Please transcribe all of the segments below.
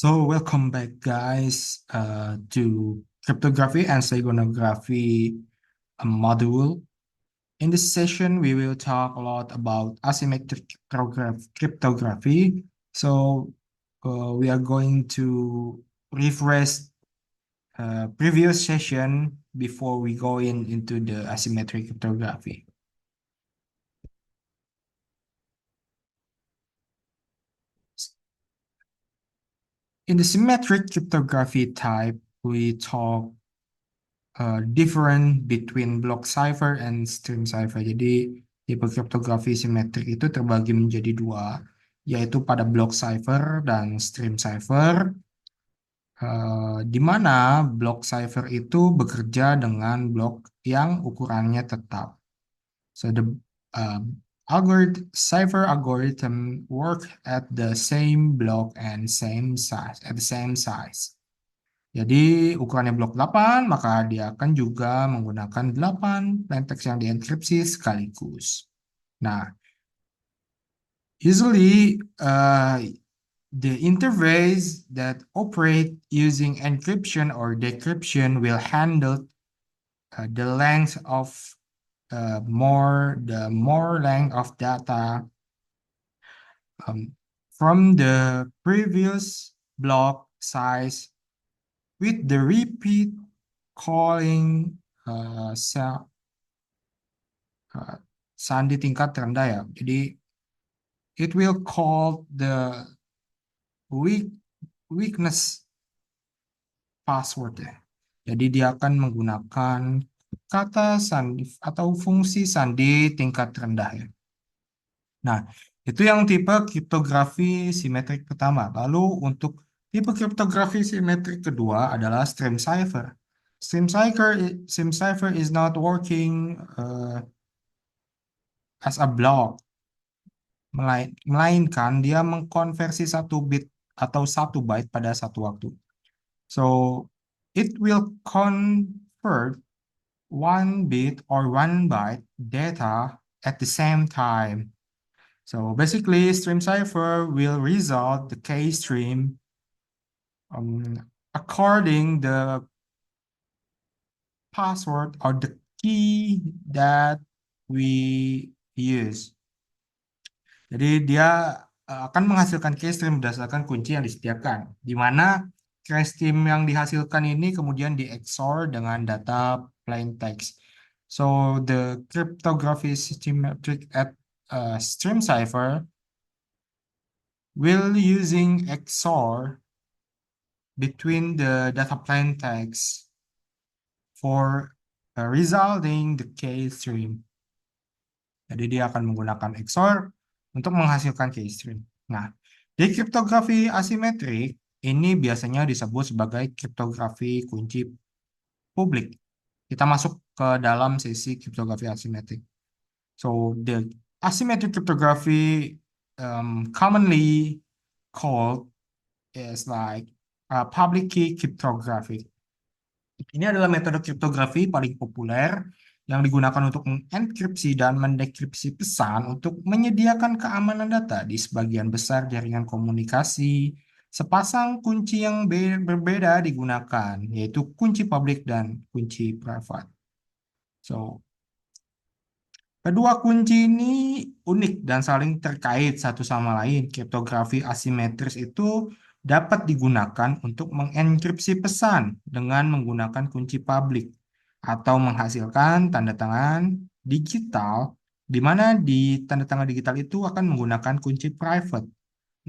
So welcome back, guys, to cryptography and steganography module. In this session, we will talk a lot about asymmetric cryptography. So we are going to refresh previous session before we go into the asymmetric cryptography. In the symmetric cryptography type, we talk different between block cipher and stream cipher. Jadi tipe kriptografi simetrik itu terbagi menjadi dua, yaitu pada block cipher dan stream cipher, di mana block cipher itu bekerja dengan blok yang ukurannya tetap. So the cipher algorithm work at the same block and same size at the same size. Jadi ukurannya blok 8, maka dia akan juga menggunakan 8 plaintext yang dienkripsi sekaligus. Nah, usually the interface that operate using encryption or decryption will handle the length of more length of data from the previous block size with the repeat calling sandi tingkat rendah ya. Jadi it will call the weakness password ya. Jadi dia akan menggunakan kata sandi atau fungsi sandi tingkat rendah ya. Nah, itu yang tipe kriptografi simetrik pertama. Lalu untuk tipe kriptografi simetrik kedua adalah stream cipher. Stream cipher is not working as a block, melainkan dia mengkonversi satu bit atau satu byte pada satu waktu. So it will convert one bit or one byte data at the same time. So basically, stream cipher will result the key stream according the password or the key that we use. Jadi dia akan menghasilkan key stream berdasarkan kunci yang disediakan, di mana key stream yang dihasilkan ini kemudian di XOR dengan data plain text. So the cryptography symmetric at stream cipher will using XOR between the data plain text for resulting the key stream. Jadi dia akan menggunakan XOR untuk menghasilkan key stream. Nah, di kriptografi asimetrik, ini biasanya disebut sebagai kriptografi kunci publik. Kita masuk ke dalam sesi kriptografi asimetrik. So, the asymmetric cryptography commonly called is like public key cryptography. Ini adalah metode kriptografi paling populer yang digunakan untuk mengenkripsi dan mendekripsi pesan untuk menyediakan keamanan data di sebagian besar jaringan komunikasi. Sepasang kunci yang berbeda digunakan, yaitu kunci publik dan kunci private. So, kedua kunci ini unik dan saling terkait satu sama lain. Kriptografi asimetris itu dapat digunakan untuk mengenkripsi pesan dengan menggunakan kunci publik atau menghasilkan tanda tangan digital, di mana di tanda tangan digital itu akan menggunakan kunci private.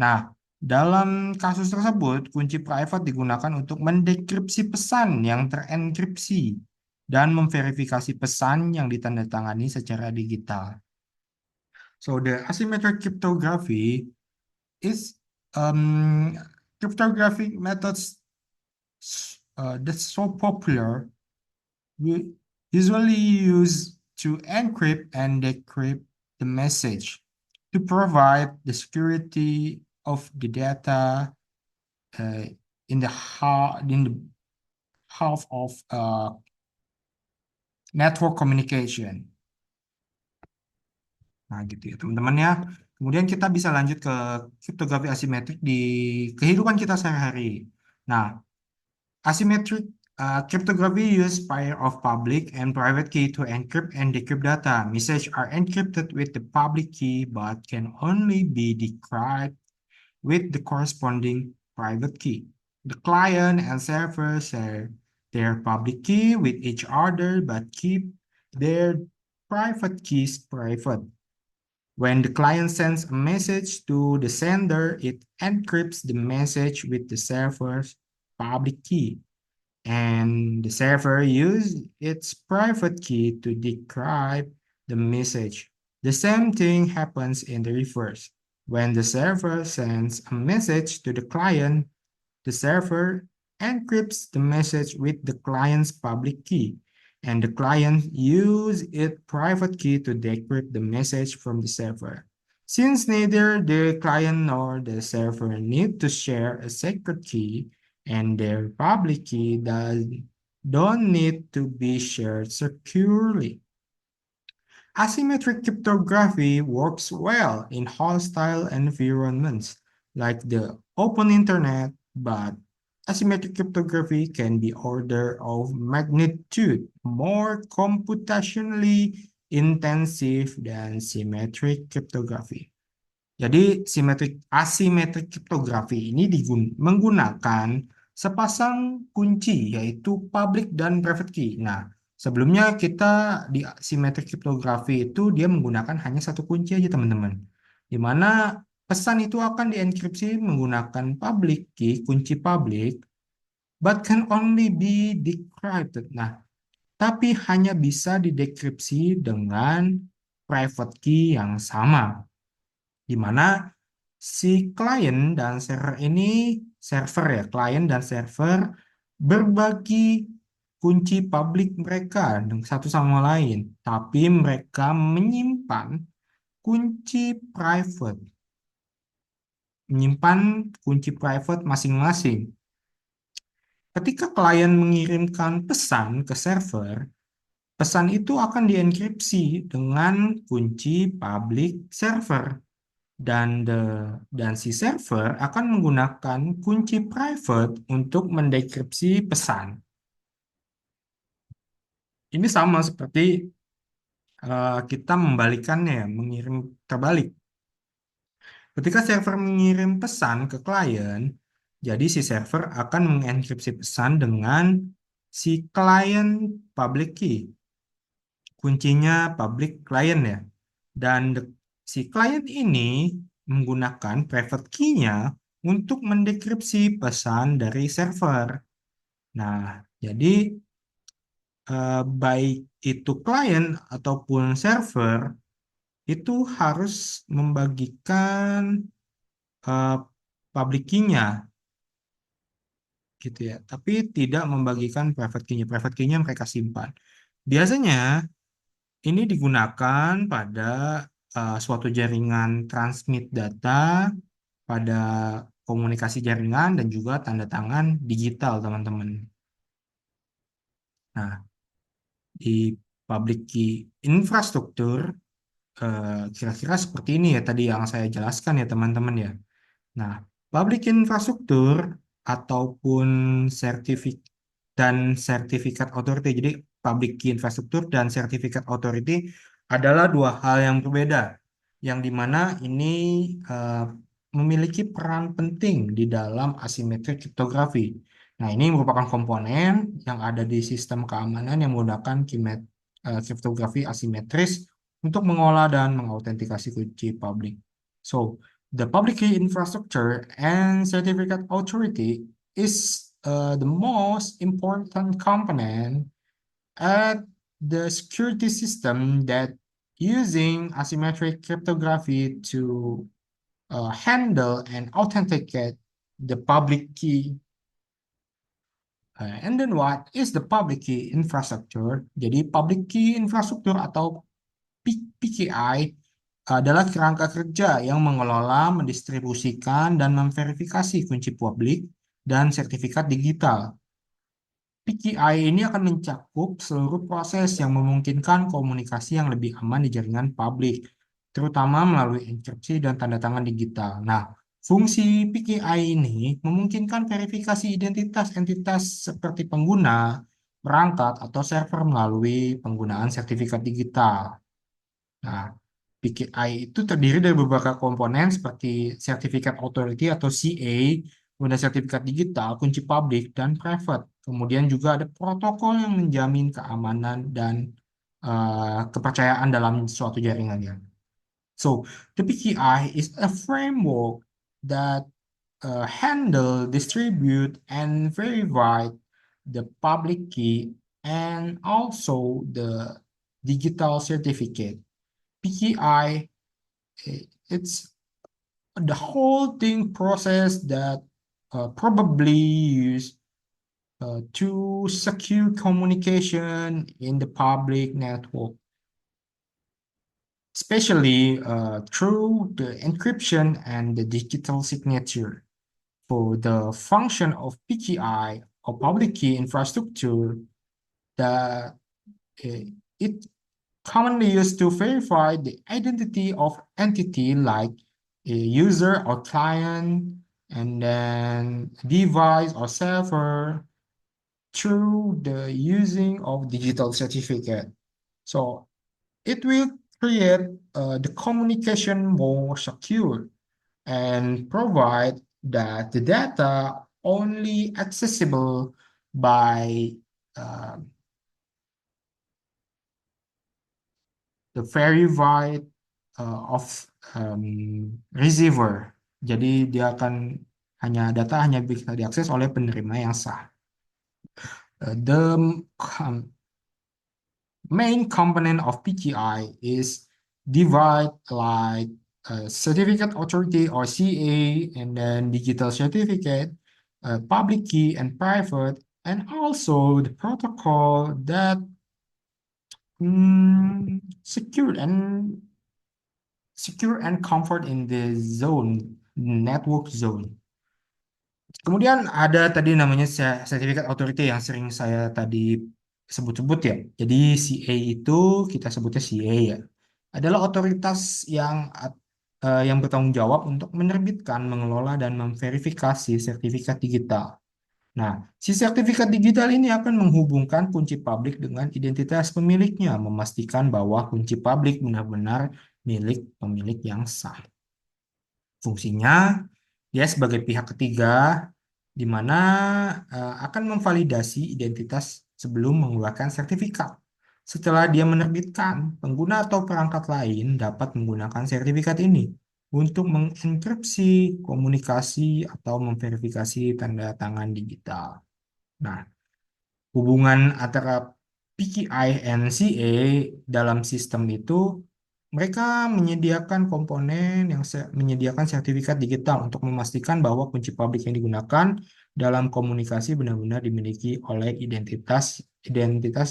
Nah, dalam kasus tersebut, kunci private digunakan untuk mendekripsi pesan yang terenkripsi dan memverifikasi pesan yang ditandatangani secara digital. So the asymmetric cryptography is cryptographic methods that's so popular. We usually use to encrypt and decrypt the message to provide the security of the data in the half of network communication. Nah, gitu ya teman-teman ya. Kemudian kita bisa lanjut ke kriptografi asimetrik di kehidupan kita sehari-hari. Nah, asymmetric cryptography use pair of public and private key to encrypt and decrypt data. Messages are encrypted with the public key but can only be decrypted with the corresponding private key. The client and server share their public key with each other but keep their private keys private. When the client sends a message to the sender, it encrypts the message with the server's public key, and the server uses its private key to decrypt the message. The same thing happens in the reverse. When the server sends a message to the client, the server encrypts the message with the client's public key, and the client uses its private key to decrypt the message from the server. Since neither the client nor the server need to share a secret key, and their public key don't need to be shared securely. Asymmetric cryptography works well in hostile environments like the open internet, but asymmetric cryptography can be order of magnitude more computationally intensive than symmetric cryptography. Jadi asymmetric cryptography ini menggunakan sepasang kunci yaitu public dan private key. Nah, sebelumnya kita di asymmetric cryptography itu dia menggunakan hanya satu kunci aja teman-teman. Di mana pesan itu akan dienkripsi menggunakan public key, kunci public, but can only be decrypted. Nah, tapi hanya bisa didekripsi dengan private key yang sama di mana si klien dan server ini klien dan server berbagi kunci publik mereka dengan satu sama lain, tapi mereka menyimpan kunci private, menyimpan kunci private masing-masing. Ketika klien mengirimkan pesan ke server, pesan itu akan dienkripsi dengan kunci public server. Dan si server akan menggunakan kunci private untuk mendekripsi pesan. Ini sama seperti kita membalikannya, mengirim terbalik. Ketika server mengirim pesan ke klien, jadi si server akan mengenkripsi pesan dengan si klien public key. Kuncinya public client ya. Dan si klien ini menggunakan private key-nya untuk mendekripsi pesan dari server. Nah, jadi baik itu klien ataupun server itu harus membagikan uh, public key-nya gitu ya. Tapi tidak membagikan private key-nya. Private key-nya mereka simpan. Biasanya ini digunakan pada suatu jaringan transmit data, pada komunikasi jaringan, dan juga tanda tangan digital, teman-teman. Nah, di public key infrastruktur, kira-kira seperti ini ya tadi yang saya jelaskan ya, teman-teman ya. Nah, public infrastruktur ataupun sertifikat dan sertifikat authority. Jadi public key infrastruktur dan sertifikat authority adalah dua hal yang berbeda, yang dimana ini eh, memiliki peran penting di dalam asymmetric cryptography. Nah, ini merupakan komponen yang ada di sistem keamanan yang menggunakan kriptografi asimetris untuk mengolah dan mengautentikasi kunci publik. So, the public key infrastructure and certificate authority is the most important component at the security system that using asymmetric cryptography to handle and authenticate the public key. And then what is the public key infrastructure? Jadi public key infrastructure atau PKI adalah kerangka kerja yang mengelola, mendistribusikan, dan memverifikasi kunci publik dan sertifikat digital. PKI ini akan mencakup seluruh proses yang memungkinkan komunikasi yang lebih aman di jaringan publik. terutama melalui enkripsi dan tanda tangan digital. Nah, fungsi PKI ini memungkinkan verifikasi identitas entitas seperti pengguna, perangkat, atau server melalui penggunaan sertifikat digital. Nah, PKI itu terdiri dari beberapa komponen seperti sertifikat authority atau CA, kemudian sertifikat digital, kunci publik, dan private. Kemudian juga ada protokol yang menjamin keamanan dan kepercayaan dalam suatu jaringan ya. So, the PKI is a framework that handle, distribute, and verify the public key and also the digital certificate. PKI, it's the whole thing process that probably used to secure communication in the public network, especially through the encryption and the digital signature. For the function of PKI or public key infrastructure, that it commonly used to verify the identity of entity like a user or client, and then device or server through the using of digital certificate. So it will create the communication more secure and provide that the data only accessible by uh, the verified of receiver. Jadi dia akan data hanya bisa diakses oleh penerima yang sah. The main component of PKI is divide like certificate authority or CA, and then digital certificate, public key and private, and also the protocol that secure and comfort in the zone, network zone. Kemudian ada tadi namanya sertifikat authority yang sering saya tadi sebut-sebut ya. Jadi CA itu kita sebutnya CA ya. Adalah otoritas yang bertanggung jawab untuk menerbitkan, mengelola dan memverifikasi sertifikat digital. Nah, si sertifikat digital ini akan menghubungkan kunci publik dengan identitas pemiliknya, memastikan bahwa kunci publik benar-benar milik pemilik yang sah. Fungsinya, dia sebagai pihak ketiga di mana akan memvalidasi identitas sebelum mengeluarkan sertifikat. Setelah dia menerbitkan, pengguna atau perangkat lain dapat menggunakan sertifikat ini untuk mengenkripsi komunikasi atau memverifikasi tanda tangan digital. Nah, hubungan antara PKI dan CA dalam sistem itu, mereka menyediakan komponen yang menyediakan sertifikat digital untuk memastikan bahwa kunci publik yang digunakan dalam komunikasi benar-benar dimiliki oleh identitas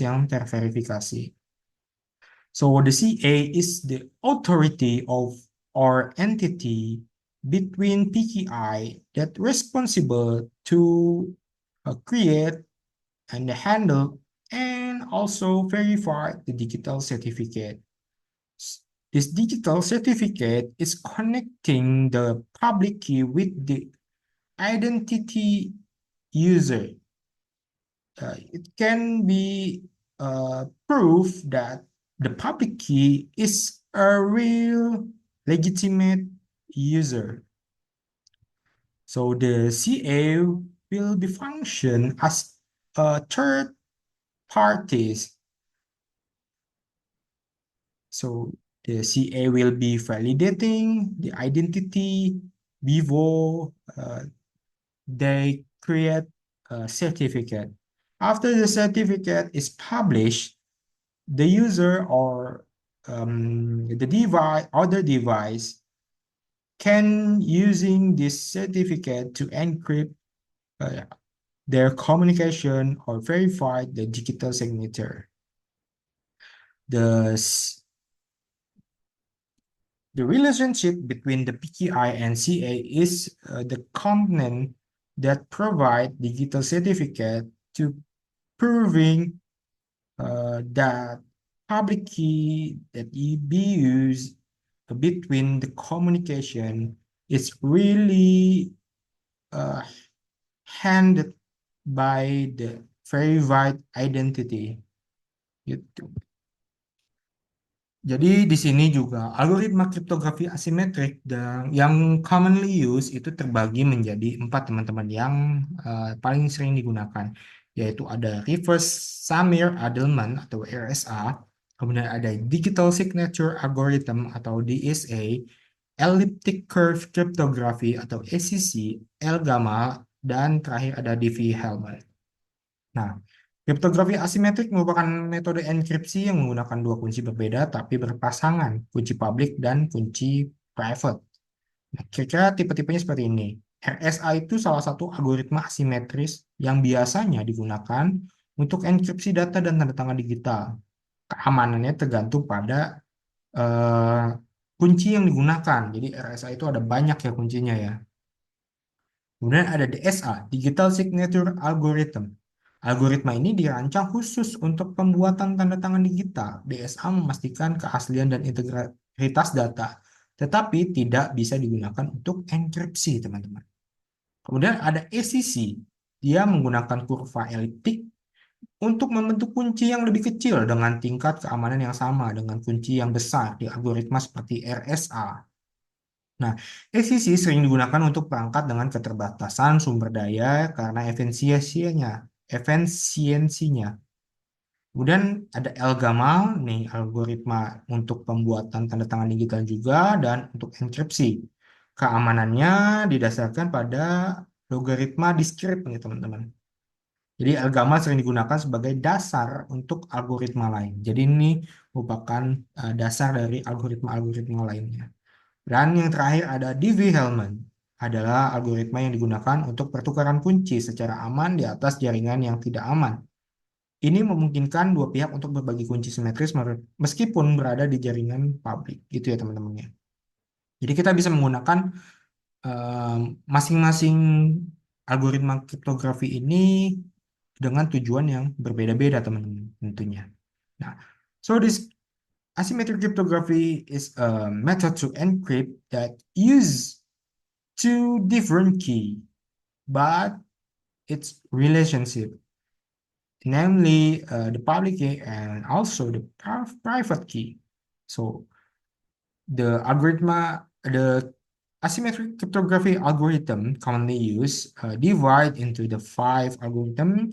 yang terverifikasi. So the CA is the authority of or entity between PKI that responsible to create and handle and also verify the digital certificate. This digital certificate is connecting the public key with the identity user. It can be proof that the public key is a real legitimate user. So the CA will be function as a third parties. So the CA will be validating the identity before they create a certificate. After the certificate is published, the user or the device, other device, can using this certificate to encrypt their communication or verify the digital signature. The relationship between the PKI and CA is the component that provide digital certificate to proving that public key that be used between the communication is really handed by the verified identity gitu. Jadi di sini juga algoritma kriptografi asimetrik dan yang commonly used itu terbagi menjadi 4 teman-teman yang paling sering digunakan, yaitu ada reverse Samir Adelman atau RSA, kemudian ada digital signature algorithm atau DSA, elliptic curve cryptography atau ECC, Elgamal, dan terakhir ada Diffie-Hellman. Nah, kriptografi asimetrik merupakan metode enkripsi yang menggunakan dua kunci berbeda tapi berpasangan, kunci publik dan kunci private. Nah, kira-kira tipe-tipenya seperti ini. RSA itu salah satu algoritma asimetris yang biasanya digunakan untuk enkripsi data dan tanda tangan digital. Keamanannya tergantung pada eh, kunci yang digunakan. Jadi RSA itu ada banyak ya kuncinya ya. Kemudian ada DSA, Digital Signature Algorithm. Algoritma ini dirancang khusus untuk pembuatan tanda tangan digital. DSA memastikan keaslian dan integritas data, tetapi tidak bisa digunakan untuk enkripsi, teman-teman. Kemudian ada ECC, dia menggunakan kurva eliptik untuk membentuk kunci yang lebih kecil dengan tingkat keamanan yang sama dengan kunci yang besar di algoritma seperti RSA. Nah, ECC sering digunakan untuk perangkat dengan keterbatasan sumber daya karena efisiensinya. Kemudian ada Elgamal, nih algoritma untuk pembuatan tanda tangan digital juga dan untuk enkripsi. Keamanannya didasarkan pada logaritma diskrit nih teman-teman. Jadi Elgamal sering digunakan sebagai dasar untuk algoritma lain. Jadi ini merupakan dasar dari algoritma-algoritma lainnya. Dan yang terakhir ada Diffie-Hellman, adalah algoritma yang digunakan untuk pertukaran kunci secara aman di atas jaringan yang tidak aman. Ini memungkinkan dua pihak untuk berbagi kunci simetris meskipun berada di jaringan publik, gitu ya teman-temannya. Jadi kita bisa menggunakan masing-masing algoritma kriptografi ini dengan tujuan yang berbeda-beda teman-teman tentunya. Nah, so this asymmetric cryptography is a method to encrypt that use two different key, but its relationship, namely the public key and also the private key. So the asymmetric cryptography algorithm commonly used divide into the 5 algorithm.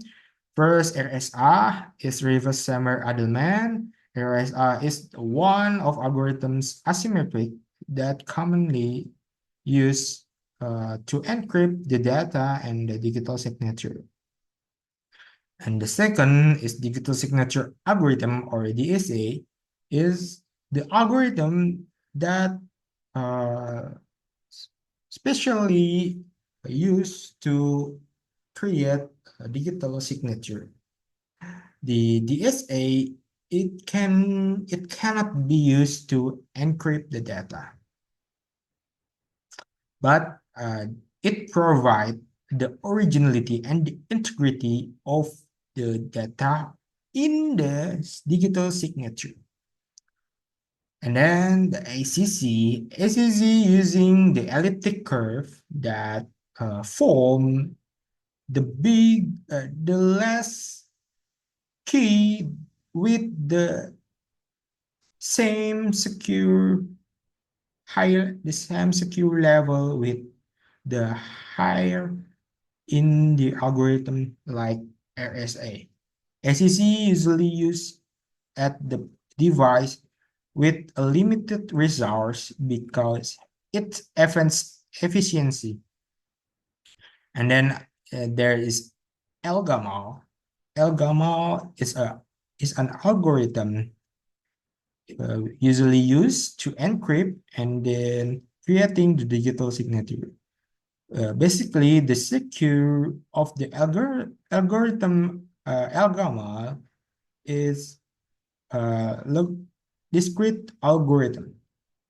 First, RSA is reverse Sammer-Adelman. RSA is one of algorithms asymmetric that commonly used to encrypt the data and the digital signature. And the second is digital signature algorithm, or DSA, is the algorithm that specially used to create a digital signature. The DSA, it cannot be used to encrypt the data, but it provides the originality and the integrity of the data in the digital signature. And then the ACC using the elliptic curve that form the last key with the same secure level with the higher in the algorithm like RSA. ACC usually used at the device with a limited resource because its efficiency. And then there is Elgamal. Elgamal is an algorithm usually used to encrypt and then creating the digital signature. Basically, the secure of the algorithm Elgamal is discrete algorithm.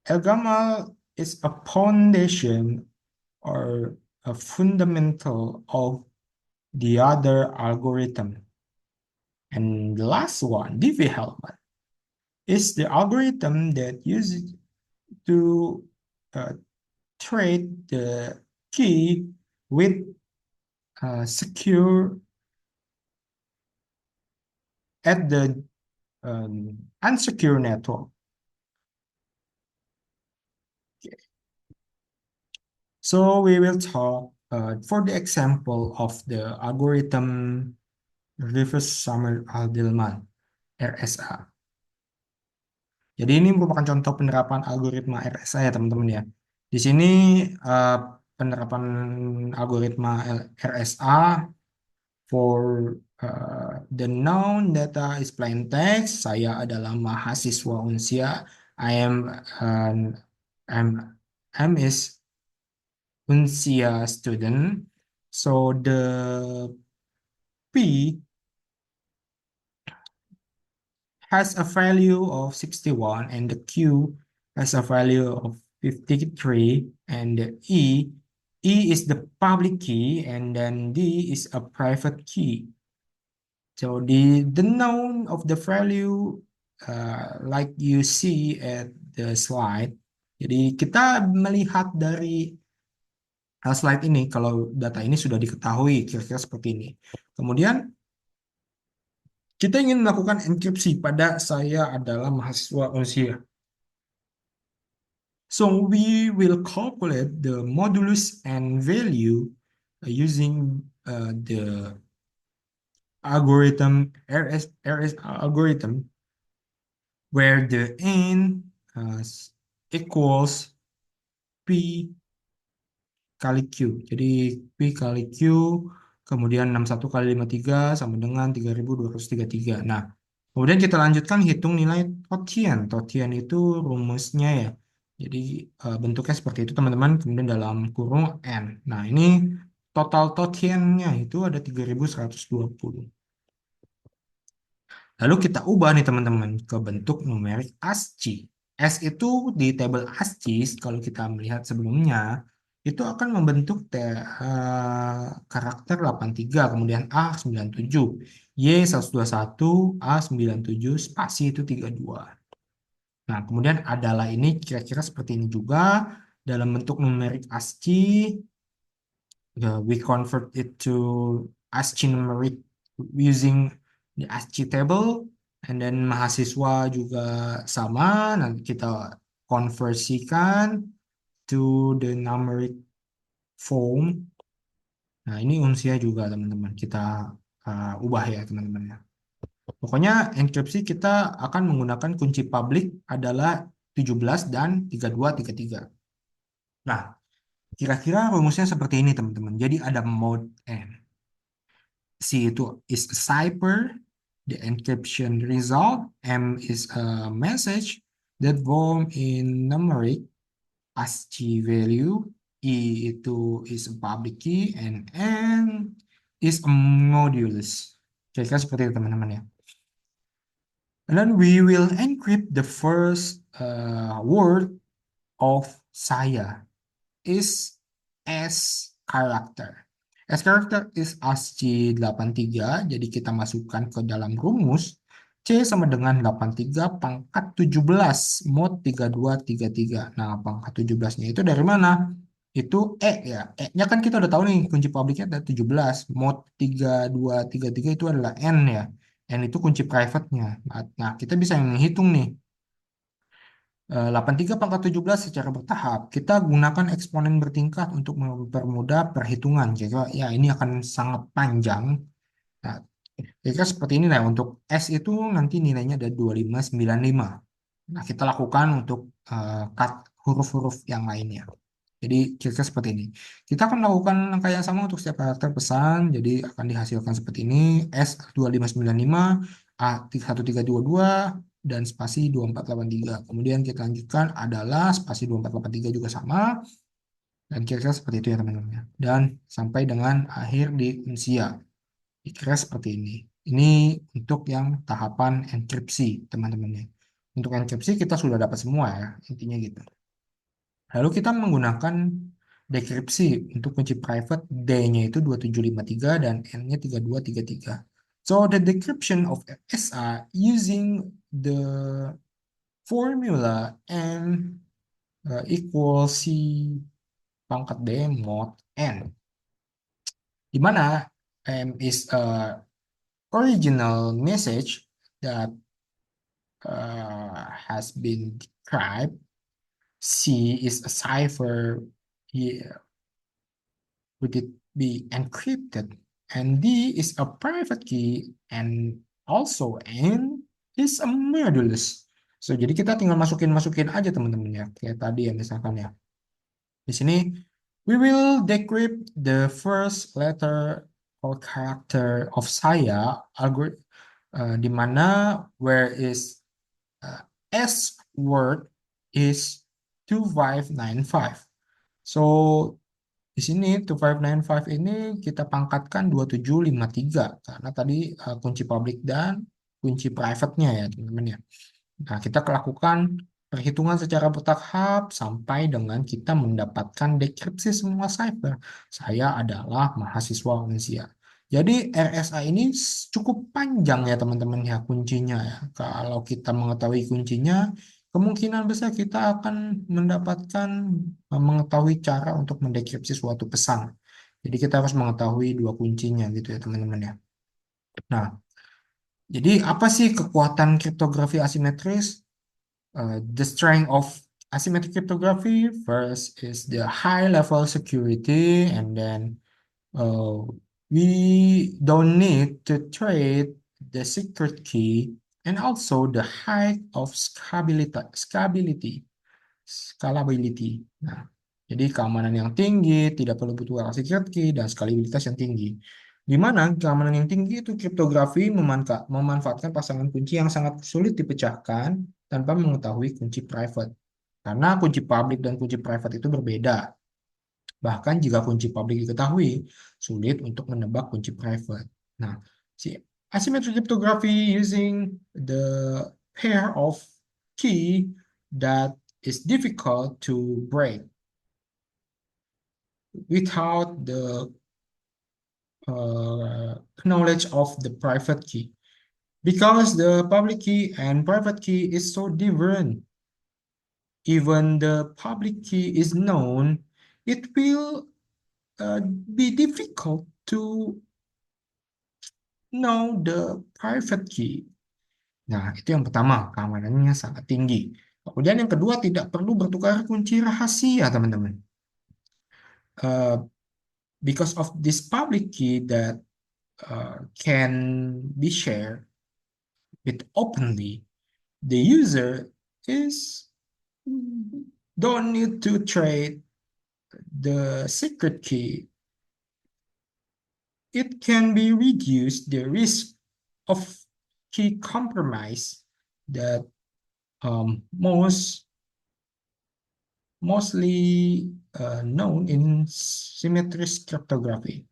Elgamal is a foundation or a fundamental of the other algorithm. And the last one, Diffie-Hellman, is the algorithm that uses to uh, trade the key with secure at the unsecure network. So we will talk for the example of the algorithm reverse Summer-Aldelman RSA. Jadi ini merupakan contoh penerapan algoritma RSA ya teman-teman ya. Di sini eh, penerapan algoritma RSA for the known data is plain text. Saya adalah mahasiswa Unsia. I am an I'm I'm is Unsia student. So the P has a value of 61 and the Q has a value of 53 and the E is the public key and then D is a private key. So the noun of the value like you see at the slide. Jadi kita melihat dari slide ini kalau data ini sudah diketahui kira-kira seperti ini. Kemudian kita ingin melakukan enkripsi pada saya adalah mahasiswa Unsia. So we will calculate the modulus and value using the algorithm RS algorithm where the n equals p kali q. Jadi p kali q kemudian 61 kali 53 sama dengan 3233. Nah, kemudian kita lanjutkan hitung nilai Tothian. Tothian itu rumusnya ya. Jadi bentuknya seperti itu teman-teman, kemudian dalam kurung n. Nah, ini total Tothian-nya itu ada 3120. Lalu kita ubah nih teman-teman ke bentuk numerik ASCII. S itu di tabel ASCII kalau kita melihat sebelumnya itu akan membentuk karakter 83 kemudian A 97, Y 121, A 97, spasi itu 32. Nah, kemudian adalah ini kira-kira seperti ini juga dalam bentuk numerik ASCII. We convert it to ASCII numeric using the ASCII table, and then mahasiswa juga sama. Nanti kita konversikan to the numeric form. Nah, ini unsia juga teman-teman. Kita ubah ya teman-teman ya. Pokoknya enkripsi kita akan menggunakan kunci publik adalah 17 dan 3233. Nah, kira-kira rumusnya seperti ini teman-teman. Jadi ada mode N. C itu is a cipher, the encryption result. M is a message that form in numeric ASCII value. E itu is a public key and N is a modulus. Kira-kira seperti itu teman-teman ya. And then we will encrypt the first word of saya is S character. S character is ASCII 83, jadi kita masukkan ke dalam rumus C sama dengan 83 pangkat 17 mod 3233. Nah, pangkat 17-nya itu dari mana? Itu E ya. E-nya kan kita udah tahu nih kunci publiknya ada 17. Mod 3233 itu adalah N ya. N itu kunci private-nya. Nah, kita bisa menghitung nih 83 pangkat 17 secara bertahap. Kita gunakan eksponen bertingkat untuk mempermudah perhitungan. Jadi ya ini akan sangat panjang. Nah, kira seperti ini lah untuk S itu nanti nilainya ada 2595. Nah, kita lakukan untuk cut huruf-huruf yang lainnya. Jadi kira seperti ini. Kita akan melakukan angka yang sama untuk setiap karakter pesan. Jadi akan dihasilkan seperti ini. S 2595, A 1322, dan spasi 2483. Kemudian kita lanjutkan adalah spasi 2483 juga sama. Dan kira-kira seperti itu ya teman-teman. Dan sampai dengan akhir di unsia. Kira seperti ini. Ini untuk yang tahapan enkripsi teman-teman ya. Untuk enkripsi kita sudah dapat semua ya. Intinya gitu. Lalu kita menggunakan dekripsi untuk kunci private D-nya itu 2753 dan N-nya 3233. So the decryption of SR using the formula N equal C pangkat D mod N, di mana M is a original message that has been decrypted. C is a cipher, yeah, would it be encrypted, and D is a private key, and also N is a modulus. So jadi kita tinggal masukin aja teman-teman ya, kayak tadi ya misalkan ya. Di sini we will decrypt the first letter or character of saya algorithm, di mana where is S word is 2595. So di sini 2595 ini kita pangkatkan 2753 karena tadi kunci public dan kunci private-nya ya teman-teman ya. Nah, kita lakukan perhitungan secara bertahap sampai dengan kita mendapatkan dekripsi semua cipher. Saya adalah mahasiswa Unsia. Jadi RSA ini cukup panjang ya teman-teman ya kuncinya ya. Kalau kita mengetahui kuncinya, kemungkinan besar kita akan mendapatkan mengetahui cara untuk mendekripsi suatu pesan. Jadi kita harus mengetahui dua kuncinya gitu ya teman-teman ya. Nah, jadi apa sih kekuatan kriptografi asimetris? The strength of asymmetric cryptography first is the high level security, and then uh, we don't need to trade the secret key, and also the height of scalability. Nah, jadi keamanan yang tinggi, tidak perlu butuh secret key, dan skalabilitas yang tinggi. Di mana keamanan yang tinggi itu kriptografi memanfaatkan pasangan kunci yang sangat sulit dipecahkan tanpa mengetahui kunci private. Karena kunci public dan kunci private itu berbeda. Bahkan jika kunci public diketahui, sulit untuk menebak kunci private. Nah, si asymmetric cryptography using the pair of key that is difficult to break without the knowledge of the private key. Because the public key and private key is so different, even the public key is known, it will be difficult to know the private key. Nah, itu yang pertama, keamanannya sangat tinggi. Kemudian yang kedua, tidak perlu bertukar kunci rahasia, teman-teman. Uh, because of this public key that can be shared with openly, the user is don't need to trade the secret key. It can be reduced the risk of key compromise that mostly known in symmetric cryptography.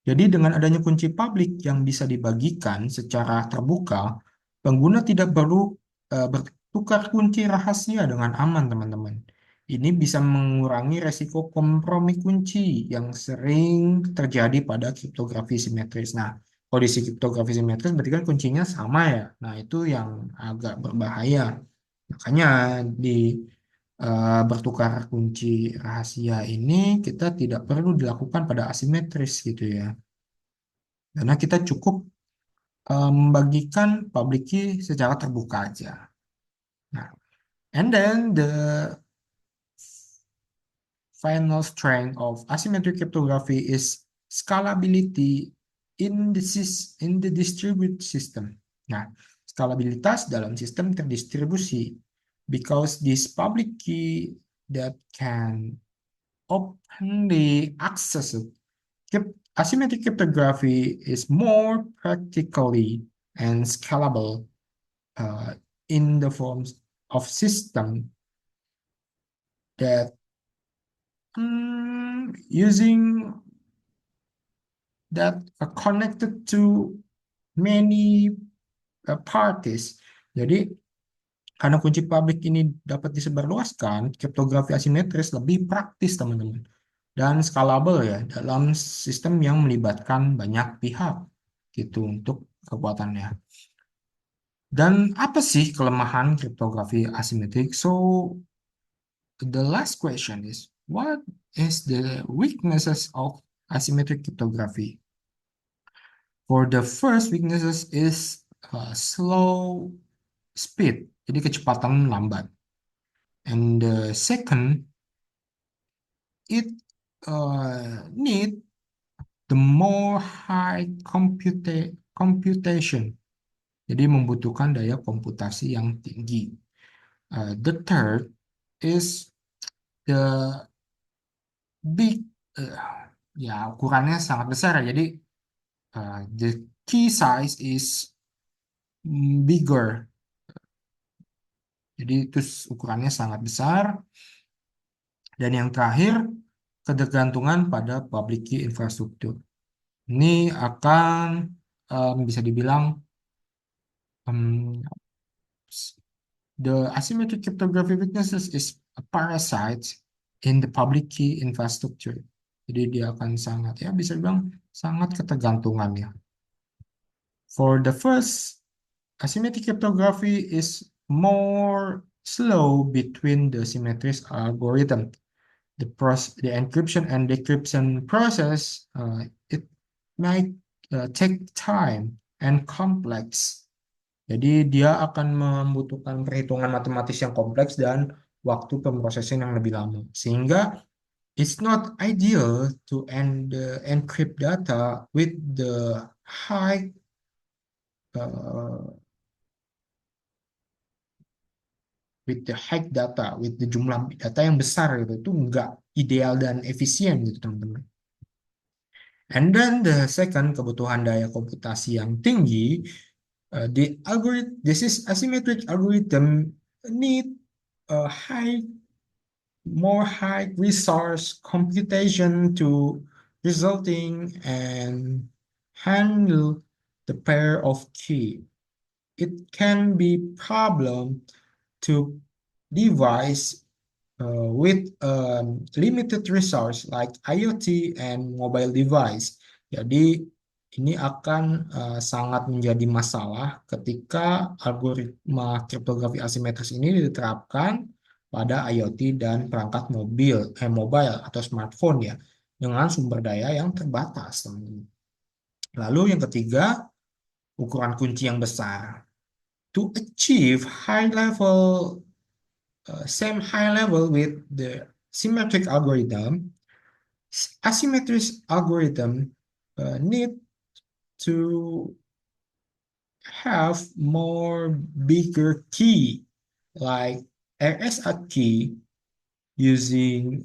Jadi dengan adanya kunci publik yang bisa dibagikan secara terbuka, pengguna tidak perlu bertukar kunci rahasia dengan aman, teman-teman. Ini bisa mengurangi resiko kompromi kunci yang sering terjadi pada kriptografi simetris. Nah, kondisi kriptografi simetris berarti kan kuncinya sama ya. Nah, itu yang agak berbahaya. Makanya di bertukar kunci rahasia ini kita tidak perlu dilakukan pada asimetris gitu ya. Karena kita cukup membagikan public key secara terbuka aja. Nah, and then the final strength of asymmetric cryptography is scalability in the distributed system. Nah, skalabilitas dalam sistem terdistribusi, because this public key that can openly access asymmetric cryptography is more practically and scalable in the forms of system that using that are connected to many parties. Jadi karena kunci publik ini dapat disebarluaskan, kriptografi asimetris lebih praktis, teman-teman. Dan scalable ya, dalam sistem yang melibatkan banyak pihak gitu untuk kekuatannya. Dan apa sih kelemahan kriptografi asimetrik? So, the last question is, what is the weaknesses of asymmetric cryptography? For the first weaknesses is slow speed, jadi kecepatan lambat. And the second, it need the more high computation, jadi membutuhkan daya komputasi yang tinggi. The third is the big, ya ukurannya sangat besar ya. Jadi the key size is bigger. Jadi itu ukurannya sangat besar. Dan yang terakhir, ketergantungan pada public key infrastruktur. Ini akan bisa dibilang um, the asymmetric cryptography weaknesses is a parasite in the public key infrastructure. Jadi dia akan sangat, ya bisa bilang sangat ketergantungan ya. For the first, asymmetric cryptography is more slow between the symmetric algorithm. The encryption and decryption process, it might take time and complex. Jadi dia akan membutuhkan perhitungan matematis yang kompleks dan waktu pemrosesan yang lebih lama. Sehingga it's not ideal to encrypt data high uh, with the high data, with the jumlah data yang besar gitu. Itu nggak ideal dan efisien gitu teman-teman. And then the second, kebutuhan daya komputasi yang tinggi. This is asymmetric algorithm need a more high resource computation to resulting and handle the pair of key. It can be problem to device with limited resource like IoT and mobile device. Jadi ini akan sangat menjadi masalah ketika algoritma kriptografi asimetris ini diterapkan pada IoT dan perangkat mobile atau smartphone ya, dengan sumber daya yang terbatas, teman-teman. Lalu yang ketiga, ukuran kunci yang besar. To achieve same high level with the symmetric algorithm, asymmetric algorithm need to have more bigger key, like RSA key using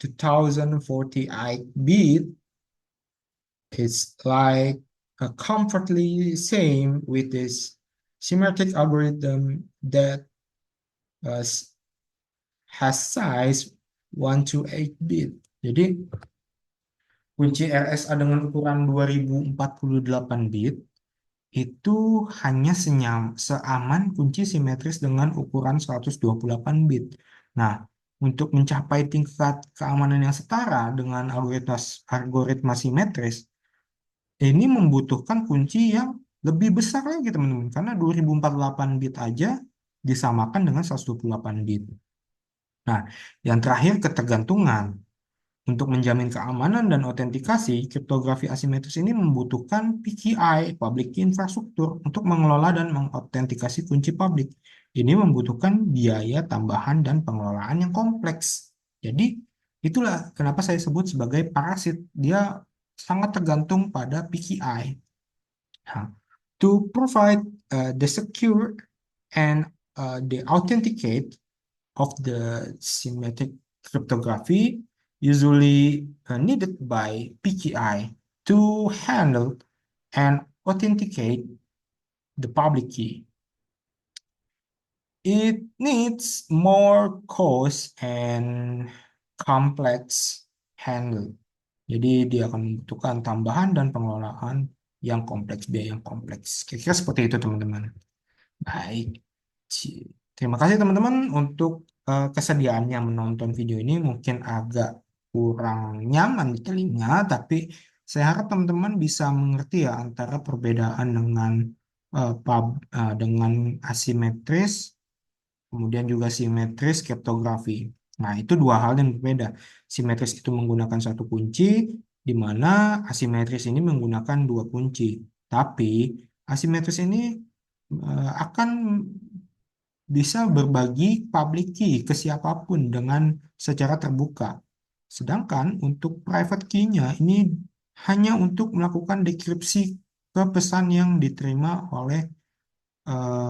2048 bit. It's like comfortably same with this symmetric algorithm that has size 128 bit. Jadi kunci RSA dengan ukuran 2048 bit itu hanya seaman kunci simetris dengan ukuran 128 bit. Nah, untuk mencapai tingkat keamanan yang setara dengan algoritma simetris, ini membutuhkan kunci yang lebih besar lagi teman-teman. Karena 2048 bit aja disamakan dengan 128 bit. Nah, yang terakhir ketergantungan. Untuk menjamin keamanan dan autentikasi, kriptografi asimetris ini membutuhkan PKI, public key infrastruktur, untuk mengelola dan mengautentikasi kunci publik. Ini membutuhkan biaya tambahan dan pengelolaan yang kompleks. Jadi, itulah kenapa saya sebut sebagai parasit. Dia sangat tergantung pada PKI. Nah, to provide the secure and the authenticate of the symmetric cryptography usually needed by PKI to handle and authenticate the public key. It needs more cost and complex handle. Jadi dia akan membutuhkan tambahan dan pengelolaan yang kompleks, biaya yang kompleks. Kira-kira seperti itu teman-teman. Baik. Terima kasih teman-teman untuk kesediaannya menonton video ini. Mungkin agak kurang nyaman di telinga, tapi saya harap teman-teman bisa mengerti ya antara perbedaan dengan asimetris kemudian juga simetris kriptografi. Nah, itu dua hal yang berbeda. Simetris itu menggunakan satu kunci, di mana asimetris ini menggunakan dua kunci. Tapi asimetris ini akan bisa berbagi public key ke siapapun dengan secara terbuka. Sedangkan untuk private key-nya ini hanya untuk melakukan dekripsi ke pesan yang diterima oleh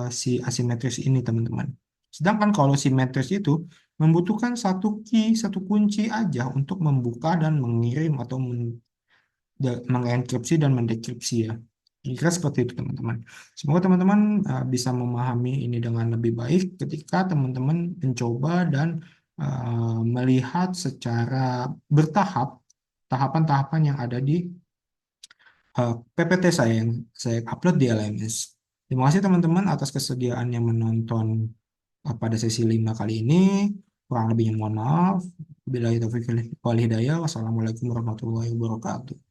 si asimetris ini, teman-teman. Sedangkan kalau simetris itu membutuhkan satu key, satu kunci aja untuk membuka dan mengirim atau mengenkripsi dan mendekripsi ya. Kira seperti itu, teman-teman. Semoga teman-teman bisa memahami ini dengan lebih baik ketika teman-teman mencoba dan melihat secara bertahap tahapan-tahapan yang ada di PPT saya yang saya upload di LMS. Terima kasih teman-teman atas kesediaannya menonton pada sesi 5 kali ini. Kurang lebihnya mohon maaf. Bila itu wal hidayah. Wassalamualaikum warahmatullahi wabarakatuh.